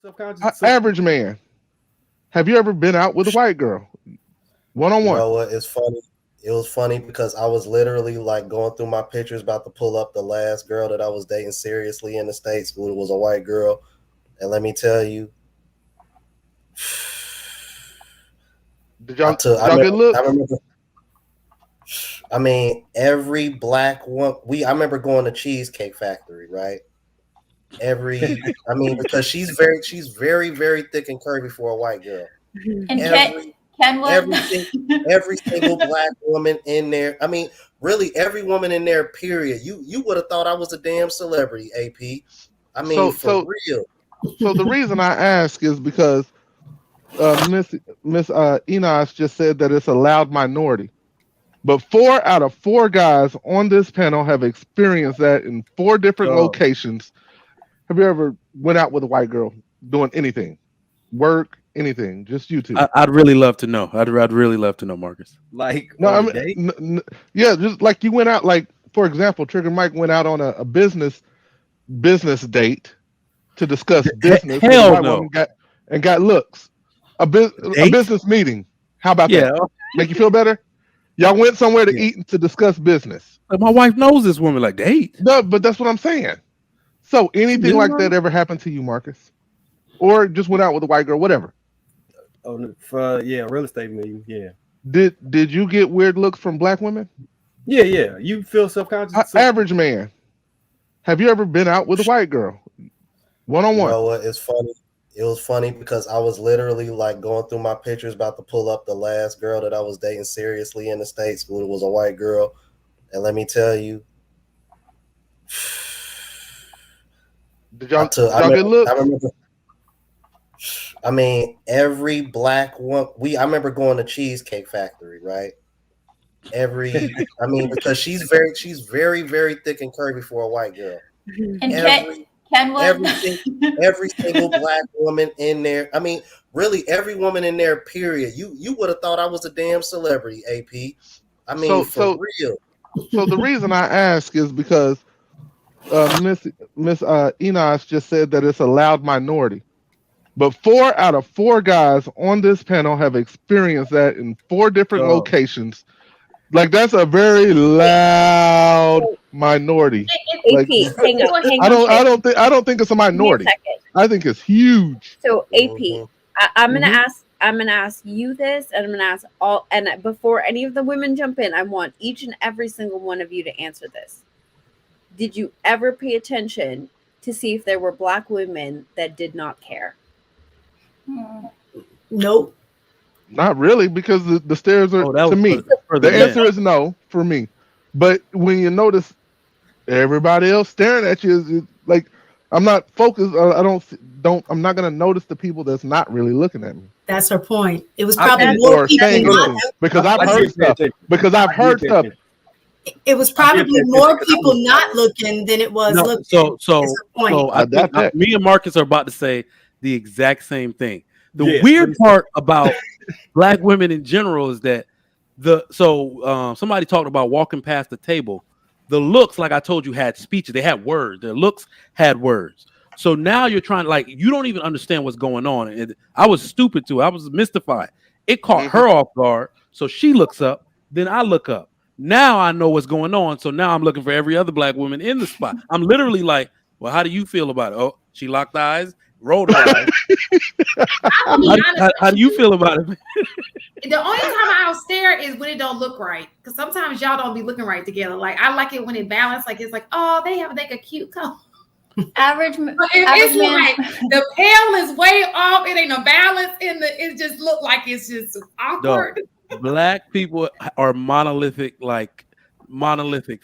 Subconscious. Average man, have you ever been out with a white girl, one on You one? know what? It's funny. It was funny because I was literally like going through my pictures, about to pull up the last girl that I was dating seriously in the States. Who was a white girl, and let me tell you, Did I y'all took. did y'all get I looks? remember. I mean, every black one. I remember going to Cheesecake Factory, right? I mean, because she's very, very thick and curvy for a white girl. And Every, Ken was. everything, every single black woman in there. I mean, really, every woman in there. Period. You would have thought I was a damn celebrity, AP. I mean, So for so real. so the reason I ask is because Miss Enos just said that it's a loud minority. But 4 out of 4 guys on this panel have experienced that in 4 different locations. Have you ever went out with a white girl doing anything, work, anything? Just you two. I'd really love to know. I'd really love to know, Marcus. Like No, I on a mean, date. yeah, just like you went out. Like for example, Trigger Mike went out on a business date to discuss business with a Hell white woman, no. got looks. A Date? business meeting. How about Yeah. that? Make you feel better? Y'all went somewhere to Yeah. eat and to discuss business. Like, my wife knows this woman. Like, date? No, but that's what I'm saying. So anything like that ever happened to you, Marcus? Or just went out with a white girl, whatever. For real estate meeting. Yeah. Did you get weird looks from black women? Yeah. You feel subconscious. Average man, have you ever been out with a white girl, one on You one? know what? It's funny. It was funny because I was literally like going through my pictures, about to pull up the last girl that I was dating seriously in the States. Who was a white girl, and let me tell you, Did y'all get I looks? remember. I mean, every black one. I remember going to Cheesecake Factory, right? I mean, because she's very, very thick and curvy for a white girl. And Every, Ken was. every single black woman in there. I mean, really, every woman in there. Period. You would have thought I was a damn celebrity, AP. I mean, for real. So the reason I ask is because Miss Enos just said that it's a loud minority. But 4 out of 4 guys on this panel have experienced that in 4 different locations. Like that's a very loud minority. Like AP, hang on. I don't think it's a Give me a minority. second. I think it's huge. So AP, I'm gonna Mhm. ask. I'm gonna ask you this, and I'm gonna ask all. And before any of the women jump in, I want each and every single one of you to answer this. Did you ever pay attention to see if there were black women that did not care? Nope. Not really, because the stairs are that to was me. for The the answer men. is no for me. But when you notice everybody else staring at you, is like I'm not focused. I don't. I'm not gonna notice the people that's not really looking at me That's her point. It was I probably paid more or people saying not. anything because I I've did heard pay stuff. attention. Because I've I did heard pay stuff. attention. It was I did probably pay attention more because I people was not looking than it was No, looking. so Is her point. I think that. me and Marcus are about to say the exact same thing. The Yes, weird please. part about black women in general is that somebody talked about walking past the table. The looks, like I told you, had speeches. They had words. Their looks had words. So now you're trying, like, you don't even understand what's going on. And I was stupid too. I was mystified. It caught her off guard. So she looks up. Then I look up. Now I know what's going on. So now I'm looking for every other black woman in the spot. I'm literally like, well, how do you feel about it? Oh, she locked eyes, rolled her eyes. I'll be honest. How do you feel about it? The only time I'll stare is when it don't look right. Because sometimes y'all don't be looking right together. Like I like it when it balanced. Like it's like, oh, they have like a cute color. Average But average it's man. like the pale is way off. It ain't no balance in the. It just look like it's just awkward. Black people are monolithic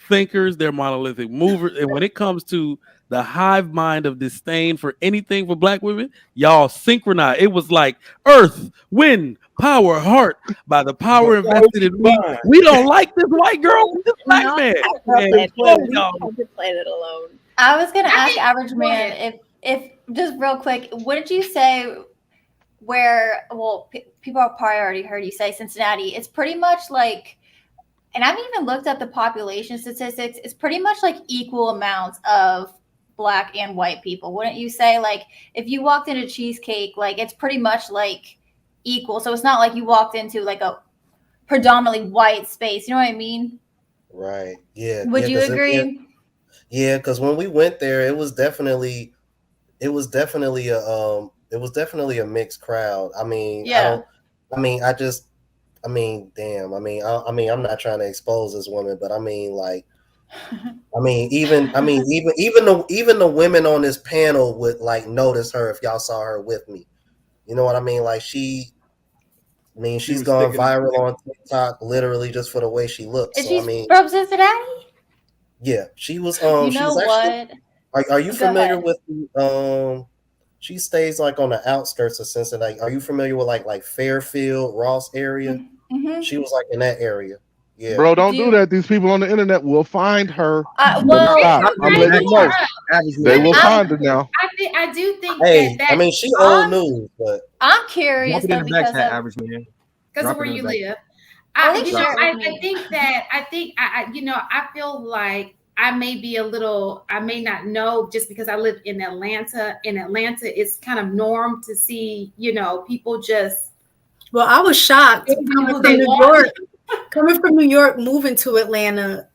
thinkers. They're monolithic movers. And when it comes to the hive mind of disdain for anything for black women, y'all synchronize. It was like earth, wind, power, heart, by the power invested in me. We don't like this white girl and this black man. And y'all. Planet alone. I was gonna ask think- average go man ahead. if just real quick, what did you say? People have probably already heard you say Cincinnati. It's pretty much like, and I've even looked at the population statistics. It's pretty much like equal amounts of black and white people. Wouldn't you say, like, if you walked into Cheesecake, like, it's pretty much like equal. So it's not like you walked into like a predominantly white space. You know what I mean? Right. Yeah. Would you agree? Yeah, because when we went there, it was definitely a mixed crowd. I mean, Yeah. damn. I'm not trying to expose this woman, but I mean, like, even the women on this panel would like notice her if y'all saw her with me. You know what I mean? Like she's was gone sticking- viral on TikTok literally just for the way she looks. Is So she from Cincinnati? yeah, she was. You She know was actually. what? Are you Go familiar ahead. with? She stays like on the outskirts of Cincinnati. Are you familiar with like Fairfield, Ross area? Mhm. She was like in that area. Yeah. Bro, don't Do do you- that. These people on the internet will find her. Well, Stop. I'm Hey, letting you know. Average They man. will find her now. I do think Hey, that I mean, she I'm- old news, but I'm curious Drop it in though the back because chat, of average man. because of Drop it where in you the back. live. At least I share it with me. think I may be a little, I may not know just because I live in Atlanta. In Atlanta, it's kind of norm to see, people just. Well, I was shocked They do coming they from New want. York. Coming from New York, moving to Atlanta,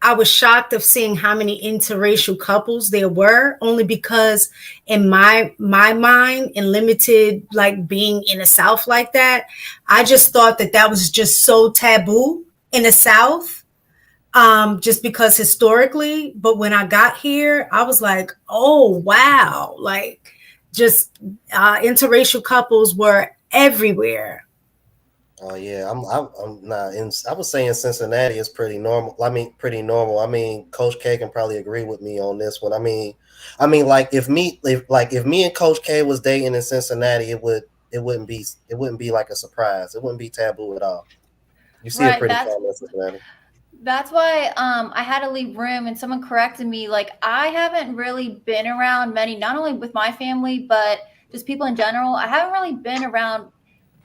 I was shocked of seeing how many interracial couples there were. Only because, in my mind, and limited like being in the South like that, I just thought that was just so taboo in the South. Just because historically, but when I got here, I was like, oh wow, like just interracial couples were everywhere. oh yeah, I'm not in. I was saying Cincinnati is pretty normal. Pretty normal. I mean, Coach K can probably agree with me on this one. I mean, like if me and Coach K was dating in Cincinnati, it wouldn't be like a surprise. It wouldn't be taboo at all. You see Right, it pretty common in Cincinnati. That's why I had to leave room and someone corrected me. Like, I haven't really been around many, not only with my family, but just people in general. I haven't really been around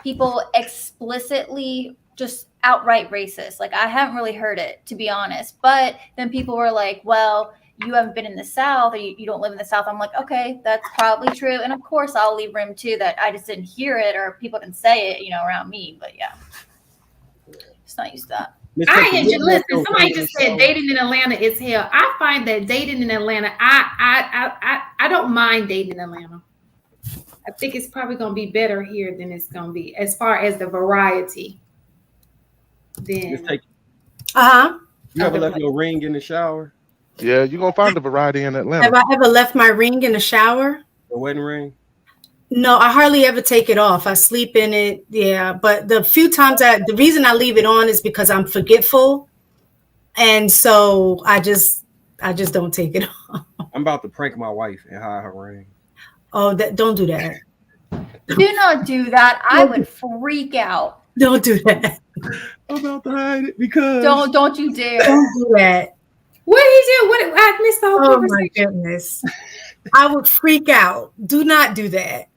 people explicitly just outright racist. Like, I haven't really heard it, to be honest. But then people were like, well, you haven't been in the South, or you don't live in the South. I'm like, okay, that's probably true. And of course, I'll leave room too that I just didn't hear it or people didn't say it, around me. But yeah, just not used to that. Listen, somebody just said dating in Atlanta is hell. I find that dating in Atlanta, I don't mind dating in Atlanta. I think it's probably going to be better here than it's going to be as far as the variety. Then, You ever left your ring in the shower? Yeah, you're gonna find a variety in Atlanta. Have I ever left my ring in the shower? The wedding ring? No, I hardly ever take it off. I sleep in it. Yeah. But the few times the reason I leave it on is because I'm forgetful. And so I just don't take it off. I'm about to prank my wife and hide her ring. Oh, don't do that. Do not do that. I would freak out. Don't do that. I'm about to hide it because Don't you dare. Don't do that. what did he do? What I missed the whole Oh conversation. my goodness. I would freak out. Do not do that.